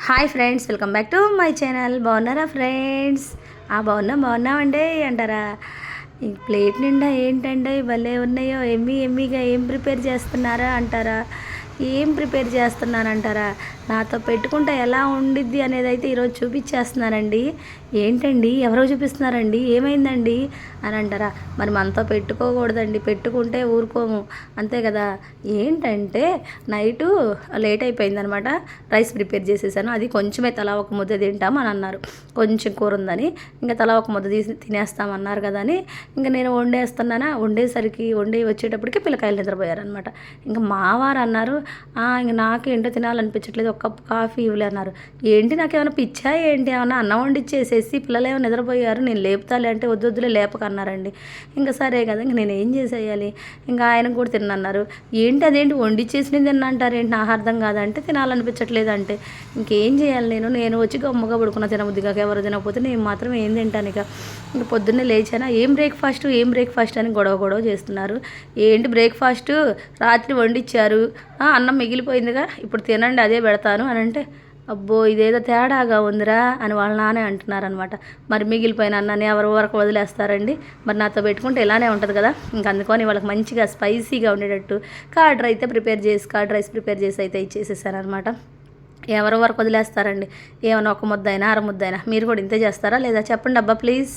Hi friends, welcome back to my channel. బాగున్నారా friends? బాగున్నామండి అంటారా? ఈ ప్లేట్ నిండా ఏంటంటే భలే ఉన్నాయో, ఎమ్మీగా ఏం ప్రిపేర్ చేస్తున్నారా అంటారా? ఏం ప్రిపేర్ చేస్తున్నానంటారా? నాతో పెట్టుకుంటే ఎలా ఉండిద్ది అనేది అయితే ఈరోజు చూపించేస్తున్నానండి. ఏంటండి ఎవరో చూపిస్తున్నారండి, ఏమైందండి అని అంటారా? మరి మనతో పెట్టుకోకూడదండి, పెట్టుకుంటే ఊరుకోము, అంతే కదా. ఏంటంటే నైటు లేట్ అయిపోయిందనమాట. రైస్ ప్రిపేర్ చేసేసాను, అది కొంచెమే తలా ఒక ముద్ద తింటాం అని అన్నారు. కొంచెం కూర ఉందని ఇంకా తలా ఒక ముద్ద తీసి తినేస్తామన్నారు కదా అని ఇంకా నేను వండేసరికి వచ్చేటప్పటికి పిల్లకాయలు నిద్రపోయారనమాట. ఇంకా మావారు అన్నారు, ఇంక నాకేంటో తినాలనిపించట్లేదు, ఒక కప్పు కాఫీ ఇవ్వలే అన్నారు. ఏంటి నాకేమైనా పిచ్చా ఏంటి, ఏమన్నా అన్నం వండిచ్చేసేసి పిల్లలు ఏమైనా నిద్రపోయారు, నేను లేపుతాలే అంటే వద్దులే లేపక అన్నారండి. ఇంకా సరే కదా, ఇంక నేను ఏం చేసేయాలి. ఇంకా ఆయన కూడా తిన్నన్నారు. ఏంటి అదేంటి వండిచ్చేసి తిన్నంటారేంటి, నాకు అర్థం కాదంటే తినాలనిపించట్లేదు అంటే ఇంకేం చేయాలి. నేను వచ్చి గమ్మగా పడుకున్న, తినబుద్దిగా ఎవరు తినకపోతే నేను మాత్రం ఏం తింటాను. ఇంక పొద్దున్నే లేచానా, ఏం బ్రేక్ఫాస్ట్ అని గొడవ చేస్తున్నారు. ఏంటి బ్రేక్ఫాస్ట్, రాత్రి వండిచ్చారు, అన్నం మిగిలిపోయిందిగా, ఇప్పుడు తినండి అదే పెడతాను అని అంటే, అబ్బో ఇదేదో తేడాగా ఉందిరా అని వాళ్ళ నానే అంటున్నారనమాట. మరి మిగిలిపోయిన అన్నాన్ని ఎవరి వరకు వదిలేస్తారండి? మరి నాతో పెట్టుకుంటే ఇలానే ఉంటుంది కదా. ఇంకా అందుకని వాళ్ళకి మంచిగా స్పైసీగా ఉండేటట్టు కర్డ్ రైస్ ప్రిపేర్ చేసి అయితే ఇచ్చేసేసాను అనమాట. ఎవరి వరకు వదిలేస్తారండి? ఏమైనా ఒక ముద్దైనా అర ముద్దైనా మీరు కూడా ఇంతే చేస్తారా లేదా చెప్పండి అబ్బా ప్లీజ్.